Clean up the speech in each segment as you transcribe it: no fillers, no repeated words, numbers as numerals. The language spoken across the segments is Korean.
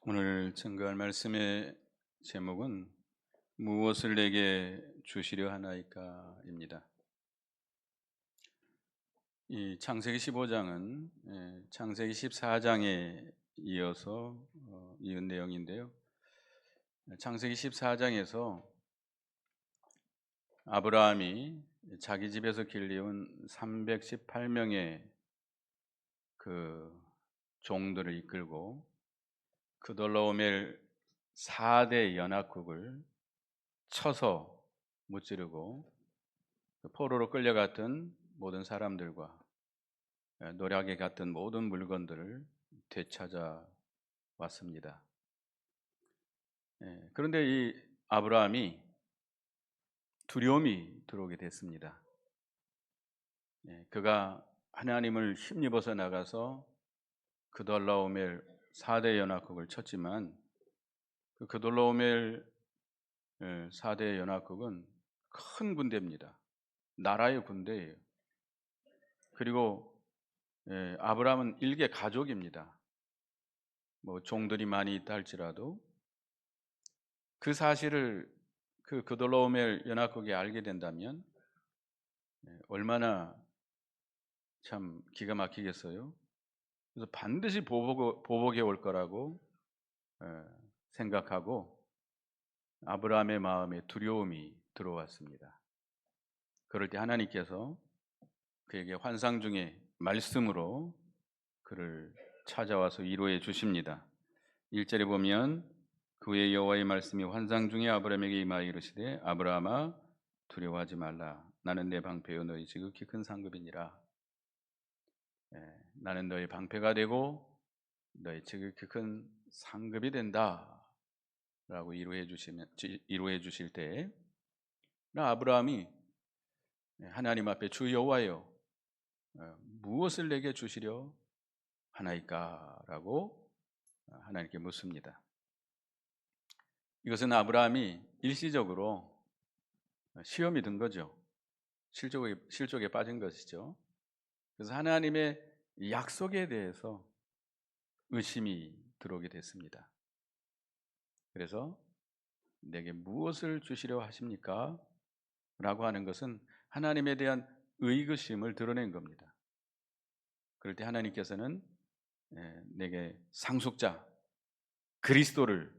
오늘 증거할 말씀의 제목은 무엇을 내게 주시려 하나이까입니다. 이 창세기 15장은 창세기 14장에 이어서 이은 내용인데요. 창세기 14장에서 아브라함이 자기 집에서 길리운 318명의 그 종들을 이끌고 그돌라오멜 4대 연합국을 쳐서 무찌르고 포로로 끌려갔던 모든 사람들과 노략에 갔던 모든 물건들을 되찾아 왔습니다. 그런데 이 아브라함이 두려움이 들어오게 됐습니다. 그가 하나님을 힘입어서 나가서 그돌라오멜 4대 연합국을 쳤지만 그 그돌라오멜 4대 연합국은 큰 군대입니다. 나라의 군대예요. 그리고 아브라함은 일개 가족입니다. 뭐 종들이 많이 있다 할지라도 그 사실을 그 그돌라오멜 연합국이 알게 된다면 얼마나 참 기가 막히겠어요. 그래서 반드시 보복에 올 거라고 생각하고 아브라함의 마음에 두려움이 들어왔습니다. 그럴 때 하나님께서 그에게 환상 중에 말씀으로 그를 찾아와서 위로해 주십니다. 1절에 보면 그 후에 여호와의 말씀이 환상 중에 아브라함에게 임하여 이르시되 아브라함아 두려워하지 말라. 나는 내 방패요 너희 지극히 큰 상급이니라. 나는 너희 방패가 되고 너희 지극히 큰 상급이 된다 라고 위로해 주실 때 아브라함이 하나님 앞에 주 여호와여 무엇을 내게 주시려 하나이까? 라고 하나님께 묻습니다. 이것은 아브라함이 일시적으로 시험이 든 거죠. 실족에 빠진 것이죠. 그래서 하나님의 약속에 대해서 의심이 들어오게 됐습니다. 그래서 내게 무엇을 주시려 하십니까? 라고 하는 것은 하나님에 대한 의구심을 드러낸 겁니다. 그럴 때 하나님께서는 내게 상속자 그리스도를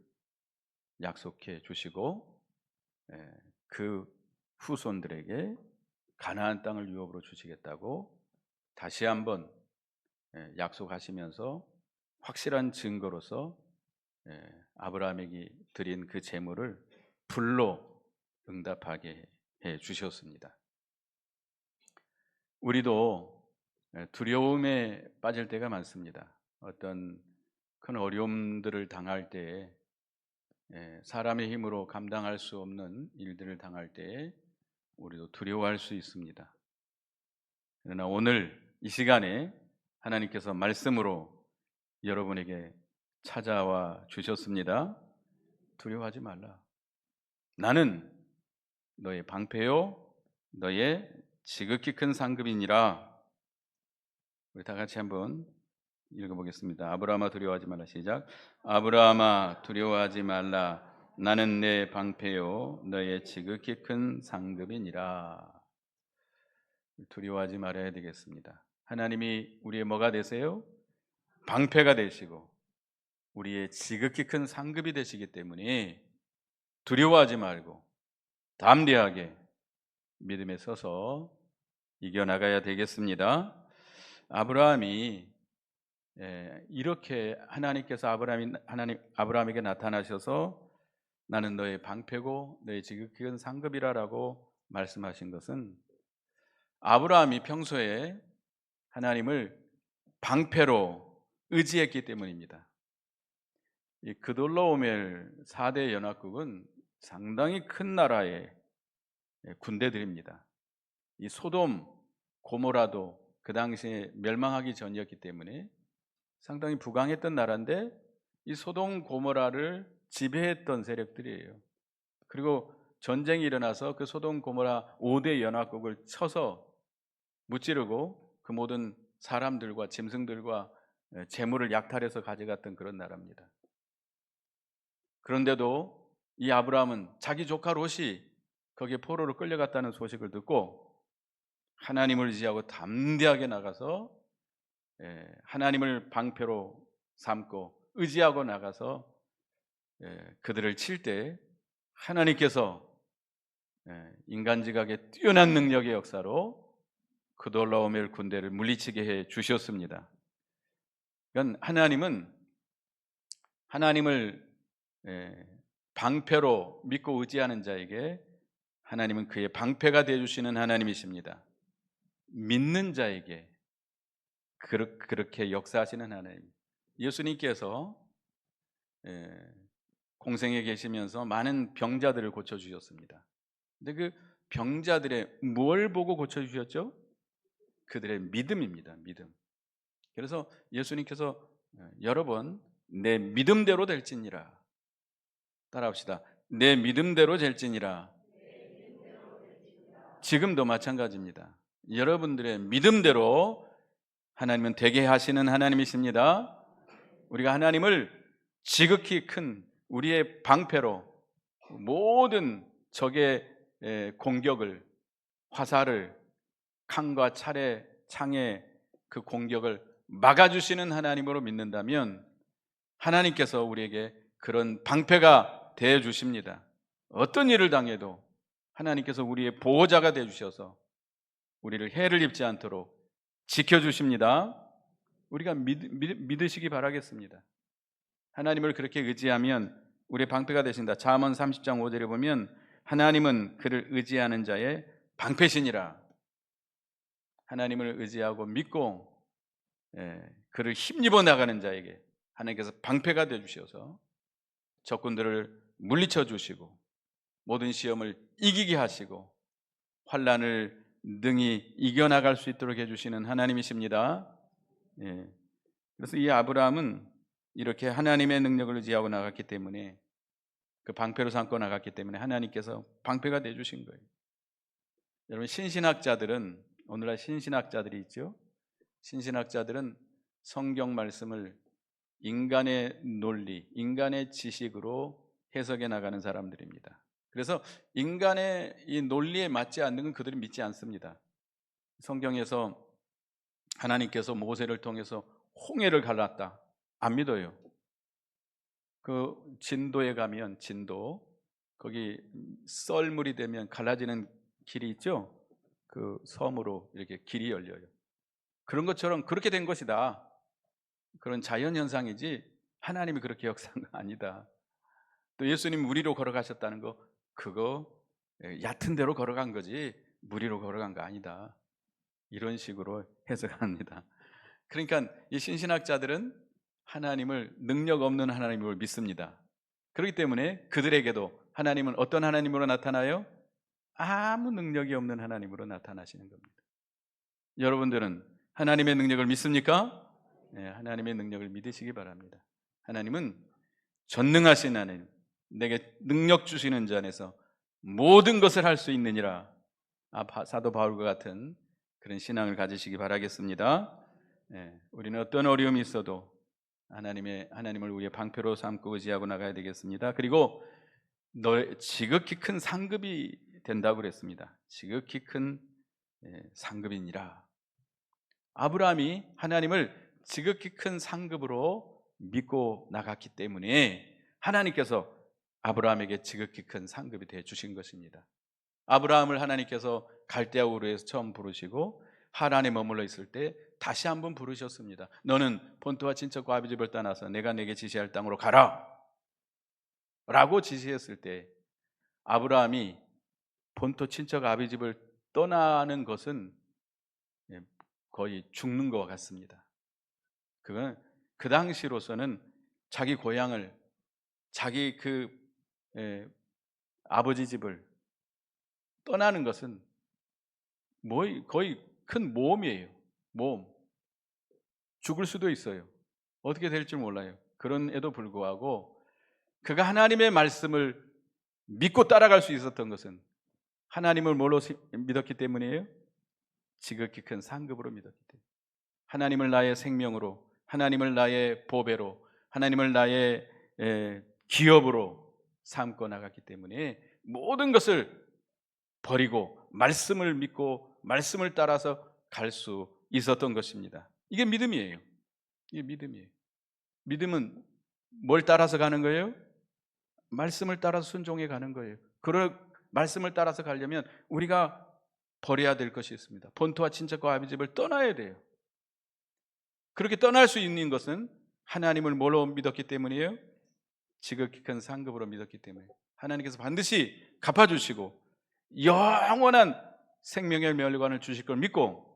약속해 주시고 그 후손들에게 가나안 땅을 유업으로 주시겠다고 다시 한번 약속하시면서 확실한 증거로서 아브라함에게 드린 그 제물을 불로 응답하게 해 주셨습니다. 우리도 두려움에 빠질 때가 많습니다. 어떤 큰 어려움들을 당할 때에 사람의 힘으로 감당할 수 없는 일들을 당할 때에 우리도 두려워할 수 있습니다. 그러나 오늘 이 시간에 하나님께서 말씀으로 여러분에게 찾아와 주셨습니다. 두려워하지 말라. 나는 너의 방패요 너의 지극히 큰 상급이니라. 우리 다 같이 한번 읽어보겠습니다. 아브라함아 두려워하지 말라. 시작. 아브라함아 두려워하지 말라. 나는 내 방패요 너의 지극히 큰 상급이니라. 두려워하지 말아야 되겠습니다. 하나님이 우리의 뭐가 되세요? 방패가 되시고 우리의 지극히 큰 상급이 되시기 때문에 두려워하지 말고 담대하게 믿음에 서서 이겨나가야 되겠습니다. 아브라함이 이렇게 하나님께서 아브라함에게 나타나셔서 나는 너의 방패고 너의 지극히 큰 상급이라라고 말씀하신 것은 아브라함이 평소에 하나님을 방패로 의지했기 때문입니다. 이 그돌라오멜 4대 연합국은 상당히 큰 나라의 군대들입니다. 이 소돔, 고모라도 그 당시에 멸망하기 전이었기 때문에 상당히 부강했던 나라인데 이 소돔, 고모라를 지배했던 세력들이에요. 그리고 전쟁이 일어나서 그 소돔, 고모라 5대 연합국을 쳐서 무찌르고 그 모든 사람들과 짐승들과 재물을 약탈해서 가져갔던 그런 나라입니다. 그런데도 이 아브라함은 자기 조카 롯이 거기에 포로로 끌려갔다는 소식을 듣고 하나님을 의지하고 담대하게 나가서 하나님을 방패로 삼고 의지하고 나가서 그들을 칠 때 하나님께서 인간지각의 뛰어난 능력의 역사로 그돌라오멜 군대를 물리치게 해 주셨습니다. 그러니까 하나님을 방패로 믿고 의지하는 자에게 하나님은 그의 방패가 되어주시는 하나님이십니다. 믿는 자에게 그렇게 역사하시는 하나님. 예수님께서 공생에 계시면서 많은 병자들을 고쳐주셨습니다. 근데 그 병자들의 뭘 보고 고쳐주셨죠? 그들의 믿음입니다. 믿음. 그래서 예수님께서 여러 번 내 믿음대로 될지니라, 따라합시다. 내 믿음대로 될지니라. 지금도 마찬가지입니다. 여러분들의 믿음대로 하나님은 되게 하시는 하나님이십니다. 우리가 하나님을 지극히 큰 우리의 방패로 모든 적의 공격을, 화살을, 칼과 차례, 창의 그 공격을 막아주시는 하나님으로 믿는다면 하나님께서 우리에게 그런 방패가 되어 주십니다. 어떤 일을 당해도 하나님께서 우리의 보호자가 되어 주셔서 우리를 해를 입지 않도록 지켜주십니다. 우리가 믿으시기 바라겠습니다. 하나님을 그렇게 의지하면 우리의 방패가 되신다. 잠언 30장 5절에 보면 하나님은 그를 의지하는 자의 방패시니라. 하나님을 의지하고 믿고 그를 힘입어 나가는 자에게 하나님께서 방패가 되어 주셔서 적군들을 물리쳐 주시고 모든 시험을 이기게 하시고 환난을 능히 이겨나갈 수 있도록 해주시는 하나님이십니다. 그래서 이 아브라함은 이렇게 하나님의 능력을 의지하고 나갔기 때문에, 그 방패로 삼고 나갔기 때문에 하나님께서 방패가 되어주신 거예요. 여러분, 신신학자들은, 오늘날 신신학자들이 있죠. 신신학자들은 성경 말씀을 인간의 논리, 인간의 지식으로 해석해 나가는 사람들입니다. 그래서 인간의 이 논리에 맞지 않는 건 그들이 믿지 않습니다. 성경에서 하나님께서 모세를 통해서 홍해를 갈랐다, 안 믿어요. 그 진도에 가면, 진도 거기 썰물이 되면 갈라지는 길이 있죠. 그 섬으로 이렇게 길이 열려요. 그런 것처럼 그렇게 된 것이다. 그런 자연 현상이지 하나님이 그렇게 역사한 거 아니다. 또 예수님 무리로 걸어가셨다는 거, 그거 얕은 데로 걸어간 거지 무리로 걸어간 거 아니다. 이런 식으로 해석합니다. 그러니까 이 신신학자들은 하나님을, 능력 없는 하나님을 믿습니다. 그렇기 때문에 그들에게도 하나님은 어떤 하나님으로 나타나요? 아무 능력이 없는 하나님으로 나타나시는 겁니다. 여러분들은 하나님의 능력을 믿습니까? 네, 하나님의 능력을 믿으시기 바랍니다. 하나님은 전능하신 하나님, 내게 능력 주시는 자 안에서 모든 것을 할 수 있느니라. 사도 바울과 같은 그런 신앙을 가지시기 바라겠습니다. 우리는 어떤 어려움이 있어도 하나님을 우리의 방패로 삼고 의지하고 나가야 되겠습니다. 그리고 지극히 큰 상급이 된다고 그랬습니다. 지극히 큰 상급이니라. 아브라함이 하나님을 지극히 큰 상급으로 믿고 나갔기 때문에 하나님께서 아브라함에게 지극히 큰 상급이 되어 주신 것입니다. 아브라함을 하나님께서 갈대아 우르에서 처음 부르시고 하란에 머물러 있을 때 다시 한번 부르셨습니다. 너는 본토와 친척과 아비집을 떠나서 내가 내게 지시할 땅으로 가라 라고 지시했을 때 아브라함이 본토 친척 아비집을 떠나는 것은 거의 죽는 것 같습니다. 그건 그 당시로서는 자기 고향을, 자기 아버지 집을 떠나는 것은 거의 큰 모험이에요. 모험. 죽을 수도 있어요. 어떻게 될지 몰라요. 그런에도 불구하고 그가 하나님의 말씀을 믿고 따라갈 수 있었던 것은 하나님을 뭘로 믿었기 때문이에요? 지극히 큰 상급으로 믿었기 때문에. 하나님을 나의 생명으로, 하나님을 나의 보배로, 하나님을 나의 기업으로 삼고 나갔기 때문에 모든 것을 버리고 말씀을 믿고 말씀을 따라서 갈 수 있었던 것입니다. 이게 믿음이에요. 이게 믿음이에요. 믿음은 뭘 따라서 가는 거예요? 말씀을 따라서 순종해 가는 거예요. 그런 말씀을 따라서 가려면 우리가 버려야 될 것이 있습니다. 본토와 친척과 아비집을 떠나야 돼요. 그렇게 떠날 수 있는 것은 하나님을 뭘로 믿었기 때문이에요? 지극히 큰 상급으로 믿었기 때문에 하나님께서 반드시 갚아주시고 영원한 생명의 멸관을 주실 걸 믿고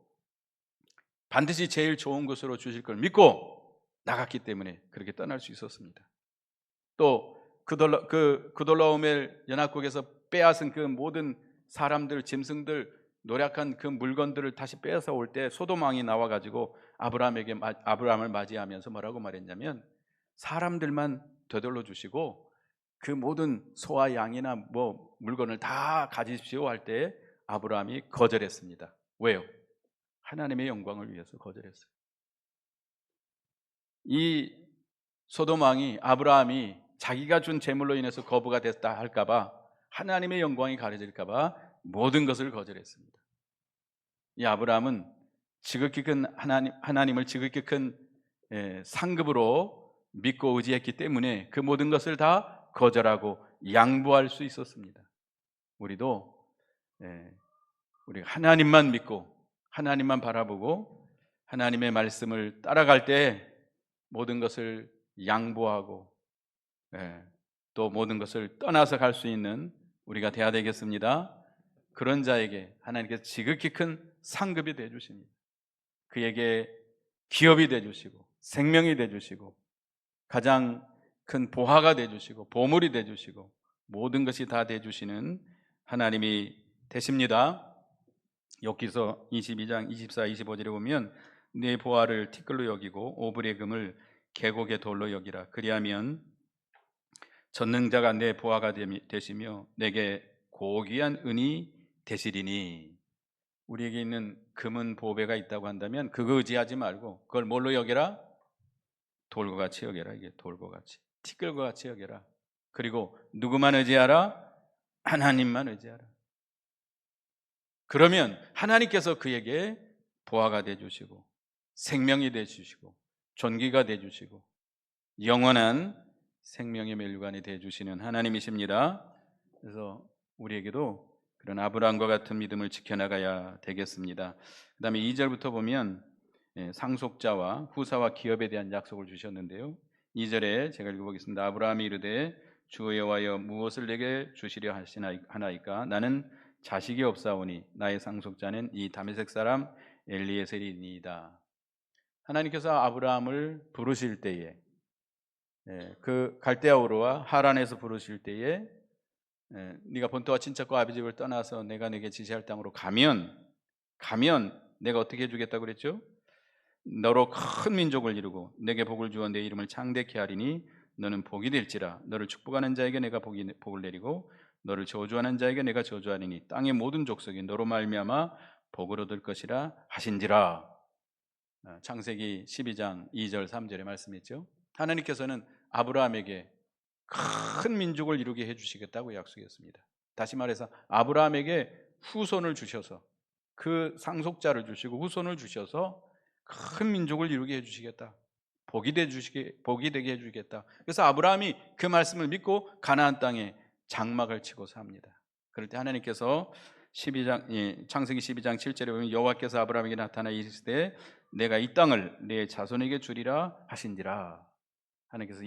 반드시 제일 좋은 것으로 주실 걸 믿고 나갔기 때문에 그렇게 떠날 수 있었습니다. 또 그돌라오멜 연합국에서 빼앗은 그 모든 사람들, 짐승들, 노력한 그 물건들을 다시 빼앗아 올 때 소돔 왕이 나와가지고 아브라함을 맞이하면서 뭐라고 말했냐면 사람들만 되돌려 주시고 그 모든 소와 양이나 뭐 물건을 다 가지십시오 할 때 아브라함이 거절했습니다. 왜요? 하나님의 영광을 위해서 거절했어요. 이 소돔 왕이 아브라함이 자기가 준 재물로 인해서 거부가 됐다 할까봐 하나님의 영광이 가려질까봐 모든 것을 거절했습니다. 이 아브라함은 지극히 큰 하나님을 지극히 큰 상급으로 믿고 의지했기 때문에 그 모든 것을 다 거절하고 양보할 수 있었습니다. 우리도 우리 하나님만 믿고 하나님만 바라보고 하나님의 말씀을 따라갈 때 모든 것을 양보하고 또 모든 것을 떠나서 갈 수 있는 우리가 되어야 되겠습니다. 그런 자에게 하나님께서 지극히 큰 상급이 되어주십니다. 그에게 기업이 되어주시고 생명이 되어주시고 가장 큰 보화가 되어주시고 보물이 되어주시고 모든 것이 다 되어주시는 하나님이 되십니다. 욥기서 22장 24, 25절에 보면 내 보화를 티끌로 여기고 오블의 금을 계곡의 돌로 여기라. 그리하면 전능자가 내 보화가 되시며 내게 고귀한 은이 되시리니. 우리에게 있는 금은 보배가 있다고 한다면 그거 의지하지 말고 그걸 뭘로 여겨라? 돌과 같이 여겨라. 이게 돌과 같이 티끌과 같이 여겨라. 그리고 누구만 의지하라? 하나님만 의지하라. 그러면 하나님께서 그에게 보화가 되어주시고 생명이 되어주시고 존귀가 되어주시고 영원한 생명의 멸관이 되어주시는 하나님이십니다. 그래서 우리에게도 그런 아브라함과 같은 믿음을 지켜나가야 되겠습니다. 그 다음에 2절부터 보면 상속자와 후사와 기업에 대한 약속을 주셨는데요. 2절에 제가 읽어보겠습니다. 아브라함이 이르되 주 여호와여 무엇을 내게 주시려 하나이까? 나는 자식이 없사오니 나의 상속자는 이 다메섹 사람 엘리에셀이니이다. 하나님께서 아브라함을 부르실 때에 그 갈대아우르와 하란에서 부르실 때에 네가 본토와 친척과 아비집을 떠나서 내가 네게 지시할 땅으로 가면 내가 어떻게 해주겠다고 그랬죠? 너로 큰 민족을 이루고 내게 복을 주어 내 이름을 창대케 하리니 너는 복이 될지라. 너를 축복하는 자에게 내가 복을 내리고 너를 저주하는 자에게 내가 저주하리니 땅의 모든 족속이 너로 말미암아 복을 얻을 것이라 하신지라. 창세기 12장 2절 3절에 말씀했죠. 하나님께서는 아브라함에게 큰 민족을 이루게 해주시겠다고 약속했습니다. 다시 말해서 아브라함에게 후손을 주셔서 그 상속자를 주시고 후손을 주셔서 큰 민족을 이루게 해주시겠다. 복이 되게 해주겠다. 그래서 아브라함이 그 말씀을 믿고 가나안 땅에 장막을 치고 삽니다. 그럴 때 하나님께서 창세기 12장 7절에 보면 여호와께서 아브라함에게 나타나 이르시되 내가 이 땅을 내 자손에게 주리라 하신지라. 하나님께서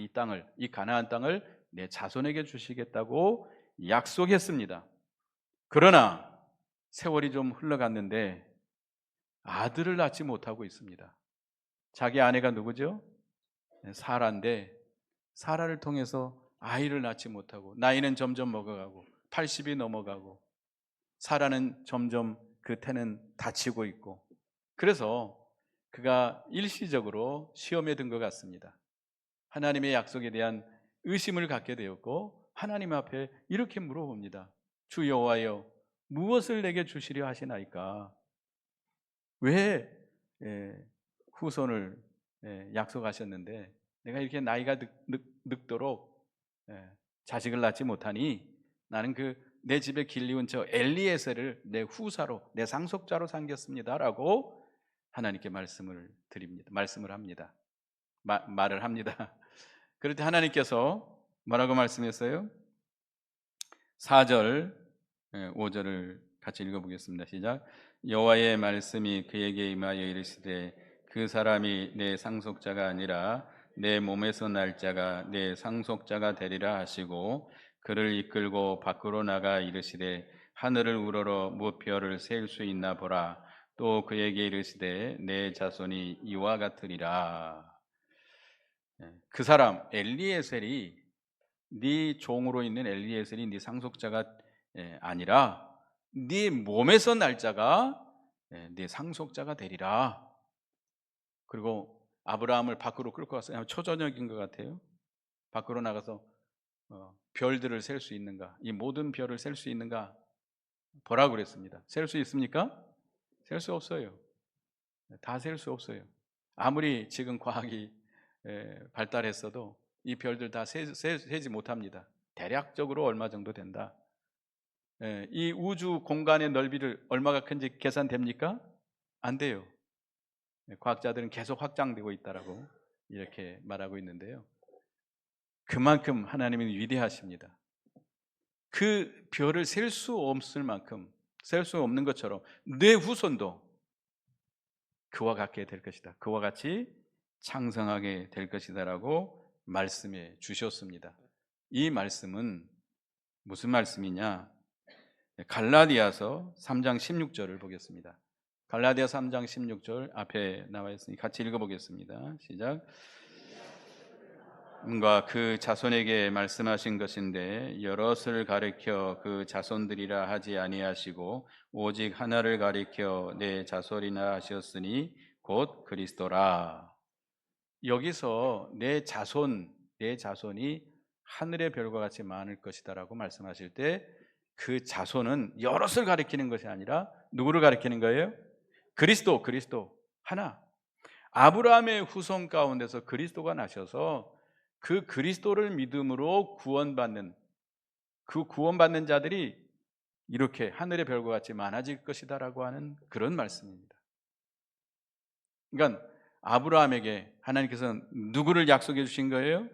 이 가나안 땅을 내 자손에게 주시겠다고 약속했습니다. 그러나 세월이 좀 흘러갔는데 아들을 낳지 못하고 있습니다. 자기 아내가 누구죠? 사라인데 사라를 통해서 아이를 낳지 못하고 나이는 점점 먹어가고 80이 넘어가고 사라는 점점 그 태는 다치고 있고 그래서 그가 일시적으로 시험에 든 것 같습니다. 하나님의 약속에 대한 의심을 갖게 되었고 하나님 앞에 이렇게 물어봅니다. 주 여호와여 무엇을 내게 주시려 하시나이까? 왜 후손을 약속하셨는데 내가 이렇게 나이가 늙도록 자식을 낳지 못하니 나는 내 집에 길리운 저 엘리에셀을 내 후사로, 내 상속자로 삼겠습니다라고 하나님께 말씀을 합니다. 말을 합니다. 그럴 때 하나님께서 뭐라고 말씀했어요? 4절, 5절을 같이 읽어보겠습니다. 시작. 여호와의 말씀이 그에게 임하여 이르시되 그 사람이 내 상속자가 아니라 내 몸에서 날 자가 내 상속자가 되리라 하시고 그를 이끌고 밖으로 나가 이르시되 하늘을 우러러 무별을 세울 수 있나 보라. 또 그에게 이르시되 내 자손이 이와 같으리라. 그 사람 엘리에셀이 네 종으로 있는 엘리에셀이 네 상속자가 아니라 네 몸에서 날 자가 네 상속자가 되리라. 그리고 아브라함을 밖으로 끌고 갔어요. 초저녁인 것 같아요. 밖으로 나가서 별들을 셀 수 있는가? 이 모든 별을 셀 수 있는가? 보라고 그랬습니다. 셀 수 있습니까? 셀 수 없어요. 다 셀 수 없어요. 아무리 지금 과학이 발달했어도 이 별들 다 세지 못합니다. 대략적으로 얼마 정도 된다. 이 우주 공간의 넓이를 얼마가 큰지 계산됩니까? 안 돼요. 과학자들은 계속 확장되고 있다라고 이렇게 말하고 있는데요. 그만큼 하나님은 위대하십니다. 그 별을 셀 수 없을 만큼, 셀 수 없는 것처럼 내 후손도 그와 같게 될 것이다. 그와 같이 창성하게 될 것이다라고 말씀해 주셨습니다. 이 말씀은 무슨 말씀이냐? 갈라디아서 3장 16절을 보겠습니다. 갈라디아 3장 16절 앞에 나와 있으니 같이 읽어보겠습니다. 시작. 뭔가 그 자손에게 말씀하신 것인데 여럿을 가리켜 그 자손들이라 하지 아니하시고 오직 하나를 가리켜 내 자손이라 하셨으니 곧 그리스도라. 여기서 내 자손이 하늘의 별과 같이 많을 것이다라고 말씀하실 때 그 자손은 여럿을 가리키는 것이 아니라 누구를 가리키는 거예요? 그리스도 하나. 아브라함의 후손 가운데서 그리스도가 나셔서 그 그리스도를 믿음으로 구원받는 자들이 이렇게 하늘의 별과 같이 많아질 것이다라고 하는 그런 말씀입니다. 그러니까 아브라함에게 하나님께서는 누구를 약속해 주신 거예요?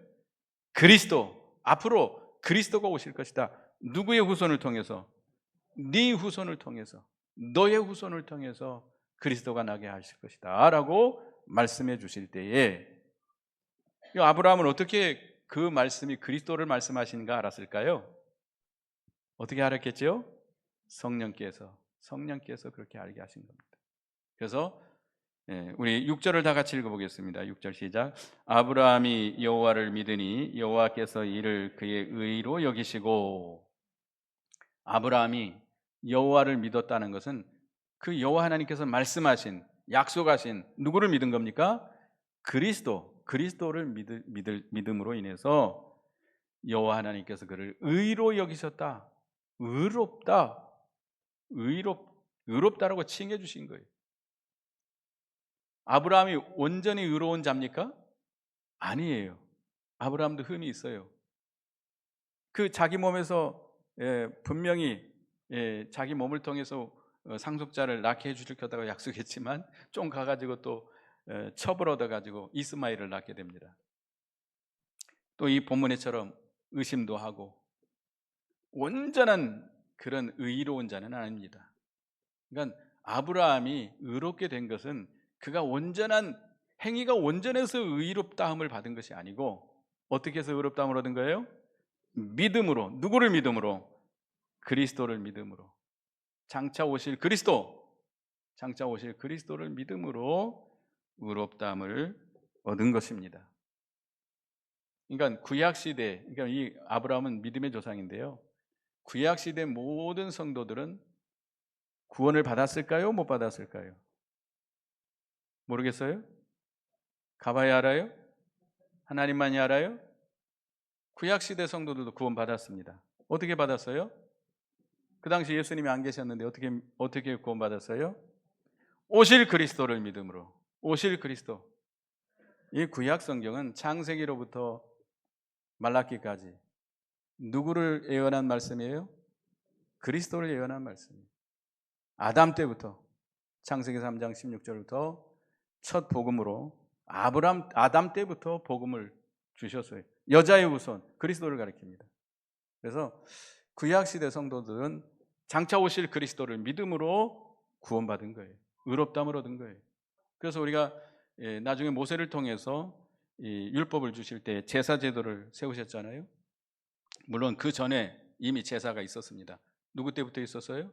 그리스도. 앞으로 그리스도가 오실 것이다. 누구의 후손을 통해서? 네 후손을 통해서, 너의 후손을 통해서 그리스도가 나게 하실 것이다 라고 말씀해 주실 때에 아브라함은 어떻게 그 말씀이 그리스도를 말씀하시는가 알았을까요? 어떻게 알았겠죠? 성령께서 그렇게 알게 하신 겁니다. 그래서 우리 6절을 다 같이 읽어보겠습니다. 6절 시작. 아브라함이 여호와를 믿으니 여호와께서 이를 그의 의로 여기시고. 아브라함이 여호와를 믿었다는 것은 그 여호와 하나님께서 말씀하신, 약속하신 누구를 믿은 겁니까? 그리스도를 믿음으로 인해서 여호와 하나님께서 그를 의로 여기셨다. 의롭다라고 칭해 주신 거예요. 아브라함이 온전히 의로운 자입니까? 아니에요. 아브라함도 흠이 있어요. 그 자기 몸에서 분명히 자기 몸을 통해서 상속자를 낳게 해주실 거다고 약속했지만 좀 가가지고 또 첩을 얻어가지고 이스마엘을 낳게 됩니다. 또 이 본문에처럼 의심도 하고 온전한 그런 의로운 자는 아닙니다. 그러니까 아브라함이 의롭게 된 것은 그가 행위가 온전해서 의롭다함을 받은 것이 아니고 어떻게 해서 의롭다함을 얻은 거예요? 믿음으로. 누구를 믿음으로? 그리스도를 믿음으로. 장차 오실 그리스도를 믿음으로 의롭다함을 얻은 것입니다. 그러니까 구약시대, 그러니까 이 아브라함은 믿음의 조상인데요, 구약시대 모든 성도들은 구원을 받았을까요? 못 받았을까요? 모르겠어요? 가봐야 알아요? 하나님만이 알아요? 구약시대 성도들도 구원 받았습니다. 어떻게 받았어요? 그 당시 예수님이 안 계셨는데 어떻게 구원 받았어요? 오실 그리스도를 믿음으로. 오실 그리스도. 이 구약 성경은 창세기로부터 말라기까지 누구를 예언한 말씀이에요? 그리스도를 예언한 말씀이에요. 아담 때부터, 창세기 3장 16절부터 첫 복음으로 아담 때부터 복음을 주셨어요. 여자의 후손 그리스도를 가리킵니다. 그래서 구약시대 성도들은 장차 오실 그리스도를 믿음으로 구원받은 거예요. 의롭다함을 얻은 거예요. 그래서 우리가 나중에 모세를 통해서 이 율법을 주실 때 제사 제도를 세우셨잖아요. 물론 그 전에 이미 제사가 있었습니다. 누구 때부터 있었어요?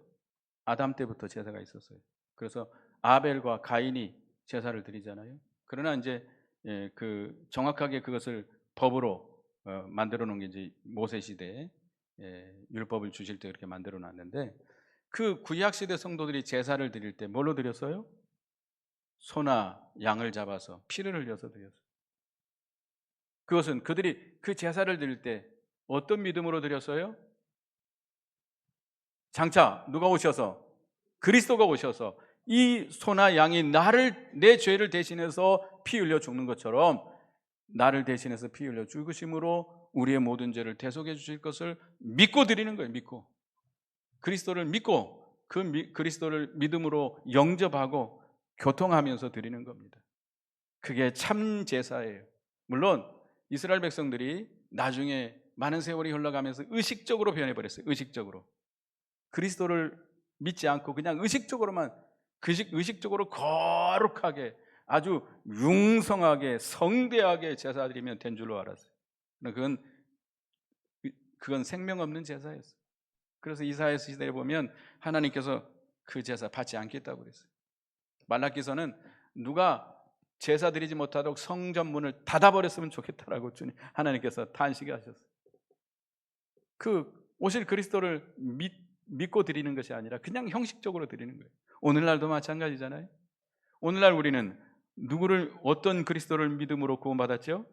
아담 때부터 제사가 있었어요. 그래서 아벨과 가인이 제사를 드리잖아요. 그러나 이제 그 정확하게 그것을 법으로 만들어 놓은 게 이제 모세 시대에 율법을 주실 때 그렇게 만들어 놨는데, 그 구약 시대 성도들이 제사를 드릴 때 뭘로 드렸어요? 소나 양을 잡아서 피를 흘려서 드렸어요. 그것은 그들이 그 제사를 드릴 때 어떤 믿음으로 드렸어요? 장차 누가 오셔서, 그리스도가 오셔서 이 소나 양이 내 죄를 대신해서 피 흘려 죽는 것처럼 나를 대신해서 피 흘려 죽으심으로 우리의 모든 죄를 대속해 주실 것을 믿고 드리는 거예요. 믿고, 그리스도를 믿고 그리스도를 믿음으로 영접하고 교통하면서 드리는 겁니다. 그게 참 제사예요. 물론 이스라엘 백성들이 나중에 많은 세월이 흘러가면서 의식적으로 변해버렸어요. 의식적으로 그리스도를 믿지 않고 그냥 의식적으로만, 의식적으로 거룩하게 아주 융성하게 성대하게 제사 드리면 된 줄로 알았어요. 그건 생명 없는 제사였어요. 그래서 이사야 시대에 보면 하나님께서 그 제사 받지 않겠다고 그랬어요. 말라기서는 누가 제사 드리지 못하도록 성전 문을 닫아버렸으면 좋겠다라고 하나님께서 탄식하셨어요. 그 오실 그리스도를 믿고 드리는 것이 아니라 그냥 형식적으로 드리는 거예요. 오늘날도 마찬가지잖아요. 오늘날 우리는 어떤 그리스도를 믿음으로 구원받았죠?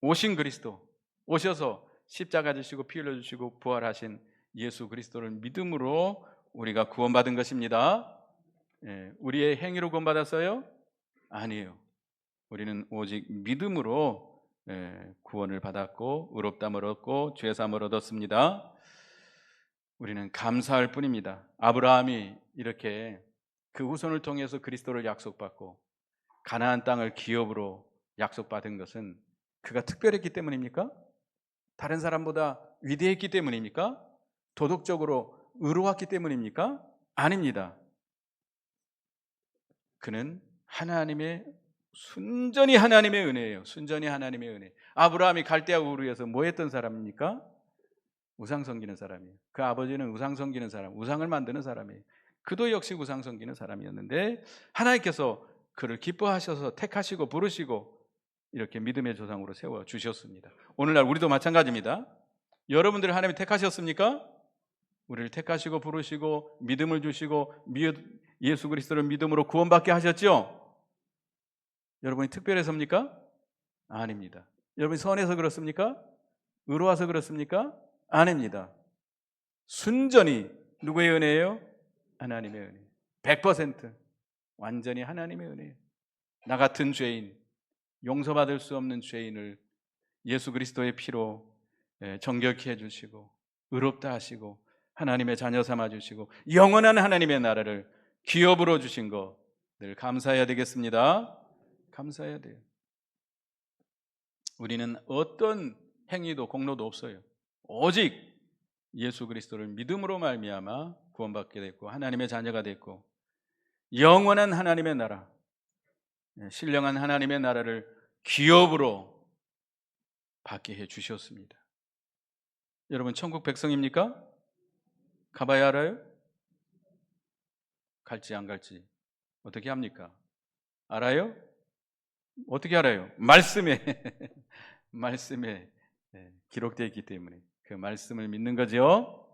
오신 그리스도, 오셔서 십자가 지시고 피 흘려주시고 부활하신 예수 그리스도를 믿음으로 우리가 구원받은 것입니다. 우리의 행위로 구원받았어요? 아니에요. 우리는 오직 믿음으로 구원을 받았고 의롭다함을 얻고 죄사함을 얻었습니다. 우리는 감사할 뿐입니다. 아브라함이 이렇게 그 후손을 통해서 그리스도를 약속받고 가나안 땅을 기업으로 약속받은 것은 그가 특별했기 때문입니까? 다른 사람보다 위대했기 때문입니까? 도덕적으로 의로웠기 때문입니까? 아닙니다. 그는 순전히 하나님의 은혜예요. 순전히 하나님의 은혜. 아브라함이 갈대아 우르에서 뭐 했던 사람입니까? 우상 섬기는 사람이에요. 그 아버지는 우상 섬기는 사람, 우상을 만드는 사람이에요. 그도 역시 우상 섬기는 사람이었는데 하나님께서 그를 기뻐하셔서 택하시고 부르시고 이렇게 믿음의 조상으로 세워 주셨습니다. 오늘날 우리도 마찬가지입니다. 여러분들 하나님이 택하셨습니까? 우리를 택하시고 부르시고 믿음을 주시고 예수 그리스도를 믿음으로 구원받게 하셨죠? 여러분이 특별해서입니까? 아닙니다. 여러분이 선해서 그렇습니까? 의로워서 그렇습니까? 아닙니다. 순전히 누구의 은혜예요? 하나님의 은혜. 100% 완전히 하나님의 은혜예요. 나 같은 죄인, 용서받을 수 없는 죄인을 예수 그리스도의 피로 정결케 해주시고 의롭다 하시고 하나님의 자녀 삼아주시고 영원한 하나님의 나라를 기업으로 주신 거 늘 감사해야 되겠습니다. 감사해야 돼요. 우리는 어떤 행위도 공로도 없어요. 오직 예수 그리스도를 믿음으로 말미암아 구원받게 됐고 하나님의 자녀가 됐고 영원한 하나님의 나라, 신령한 하나님의 나라를 기업으로 받게 해 주셨습니다. 여러분 천국 백성입니까? 가봐야 알아요? 갈지 안 갈지 어떻게 합니까? 알아요? 어떻게 알아요? 말씀에 말씀에 기록되어 있기 때문에 그 말씀을 믿는 거죠.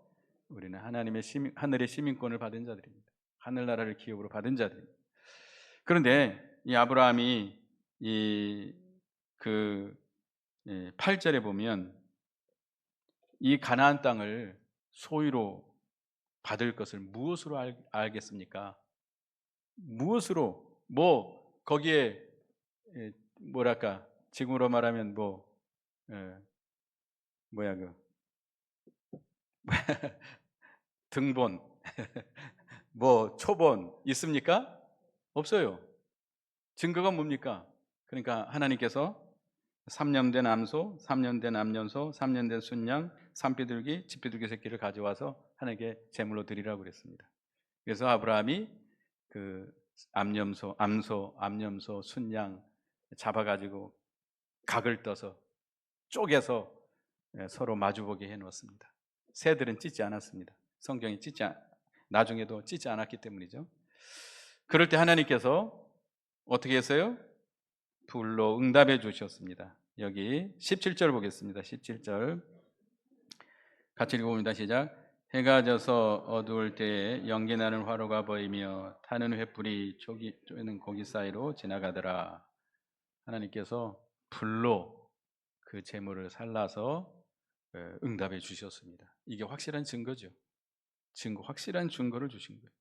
우리는 하늘의 시민권을 받은 자들입니다. 하늘나라를 기업으로 받은 자들입니다. 그런데 이 아브라함이 그 8절에 보면 이 가나안 땅을 소유로 받을 것을 무엇으로 알겠습니까? 무엇으로? 거기에 뭐랄까 지금으로 말하면 등본, 뭐 초본 있습니까? 없어요. 증거가 뭡니까? 그러니까 하나님께서 3년 된 암소, 3년 된 암연소, 3년 된 순양, 3비둘기, 집비둘기 새끼를 가져와서 하나님께 제물로 드리라고 그랬습니다. 그래서 아브라함이 그 암염소, 순양 잡아가지고 각을 떠서 쪼개서 서로 마주보게 해놓았습니다. 새들은 찢지 않았습니다. 성경이 나중에도 찢지 않았기 때문이죠. 그럴 때 하나님께서 어떻게 했어요? 불로 응답해 주셨습니다. 여기 17절 보겠습니다. 17절 같이 읽어봅니다. 시작. 해가 져서 어두울 때에 연기나는 화로가 보이며 타는 횃불이 쪼는 고기 사이로 지나가더라. 하나님께서 불로 그 재물을 살라서 응답해 주셨습니다. 이게 확실한 증거죠. 확실한 증거를 주신 거예요.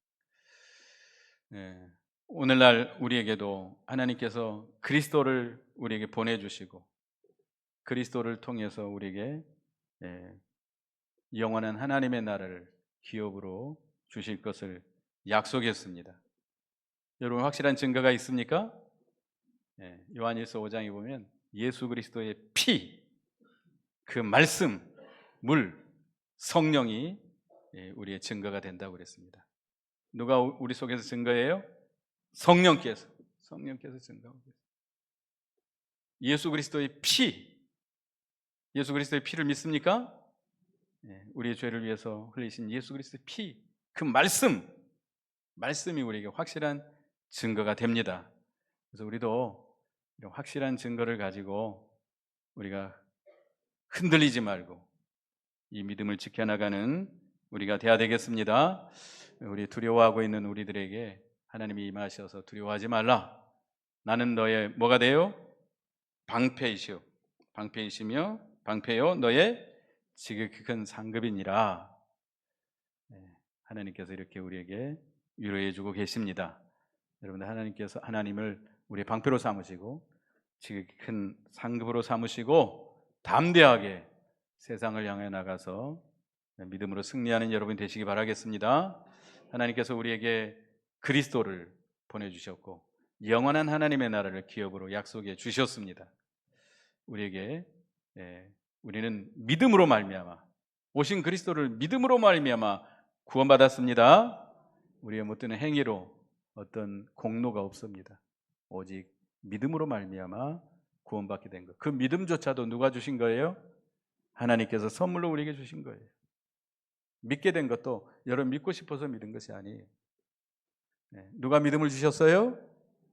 네. 오늘날 우리에게도 하나님께서 그리스도를 우리에게 보내주시고 그리스도를 통해서 우리에게 영원한 하나님의 나라를 기업으로 주실 것을 약속했습니다. 여러분 확실한 증거가 있습니까? 요한일서 5장에 보면 예수 그리스도의 피, 그 말씀, 물, 성령이 우리의 증거가 된다고 그랬습니다. 누가 우리 속에서 증거예요? 성령께서 증거하고 계세요. 예수 그리스도의 피, 예수 그리스도의 피를 믿습니까? 우리의 죄를 위해서 흘리신 예수 그리스도의 피, 그 말씀이 우리에게 확실한 증거가 됩니다. 그래서 우리도 이런 확실한 증거를 가지고 우리가 흔들리지 말고 이 믿음을 지켜나가는 우리가 돼야 되겠습니다. 우리 두려워하고 있는 우리들에게 하나님이 임하셔서 두려워하지 말라. 나는 너의 뭐가 돼요? 방패요 너의 지극히 큰 상급이니라. 하나님께서 이렇게 우리에게 위로해 주고 계십니다. 여러분들 하나님을 우리의 방패로 삼으시고 지극히 큰 상급으로 삼으시고 담대하게 세상을 향해 나가서 믿음으로 승리하는 여러분 되시기 바라겠습니다. 하나님께서 우리에게 그리스도를 보내주셨고 영원한 하나님의 나라를 기업으로 약속해 주셨습니다. 우리는 믿음으로 말미암아 오신 그리스도를 믿음으로 말미암아 구원받았습니다. 우리의 못되는 행위로 어떤 공로가 없습니다. 오직 믿음으로 말미암아 구원받게 된 것. 그 믿음조차도 누가 주신 거예요? 하나님께서 선물로 우리에게 주신 거예요. 믿게 된 것도 여러분 믿고 싶어서 믿은 것이 아니에요. 누가 믿음을 주셨어요?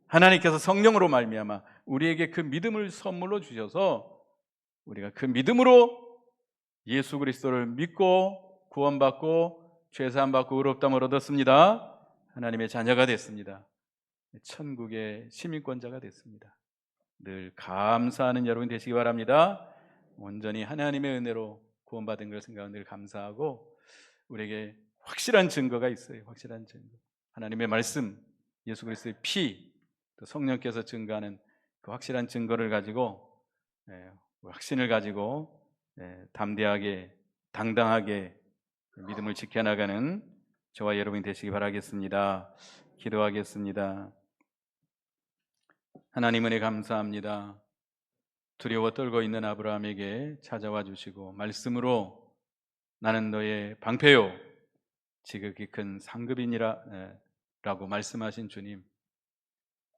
하나님께서 성령으로 말미암아 우리에게 그 믿음을 선물로 주셔서 우리가 그 믿음으로 예수 그리스도를 믿고 구원받고 죄사함 받고 의롭다함을 얻었습니다. 하나님의 자녀가 됐습니다. 천국의 시민권자가 됐습니다. 늘 감사하는 여러분 되시기 바랍니다. 온전히 하나님의 은혜로 구원받은 걸 생각하면 늘 감사하고 우리에게 확실한 증거가 있어요. 확실한 증거. 하나님의 말씀, 예수 그리스도의 피, 또 성령께서 증거하는 그 확실한 증거를 가지고 확신을 가지고 담대하게 당당하게 믿음을 지켜나가는 저와 여러분이 되시기 바라겠습니다. 기도하겠습니다. 하나님 은혜 감사합니다. 두려워 떨고 있는 아브라함에게 찾아와 주시고 말씀으로 나는 너의 방패요 지극히 큰 상급이니라 라고 말씀하신 주님,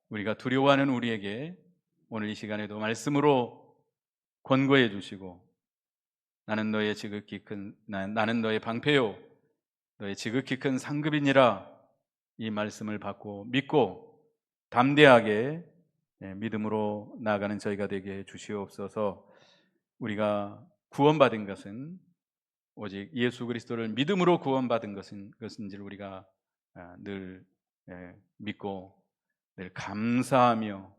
우리가 두려워하는 우리에게 오늘 이 시간에도 말씀으로 권고해 주시고 나는 너의 방패요 너의 지극히 큰 상급이니라 이 말씀을 받고 믿고 담대하게 믿음으로 나아가는 저희가 되게 해 주시옵소서. 우리가 구원받은 것은 오직 예수 그리스도를 믿음으로 구원받은 것인지를 우리가 늘 믿고 늘 감사하며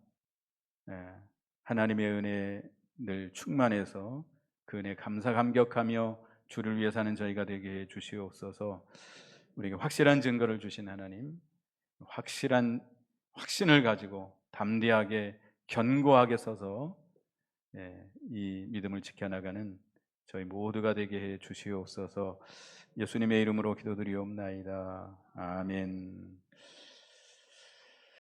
하나님의 은혜에 늘 충만해서 그 은혜 감사 감격하며 주를 위해 사는 저희가 되게 해 주시옵소서. 우리에게 확실한 증거를 주신 하나님, 확신을 가지고 담대하게 견고하게 서서 이 믿음을 지켜나가는 저희 모두가 되게 해 주시옵소서. 예수님의 이름으로 기도드리옵나이다. 아멘.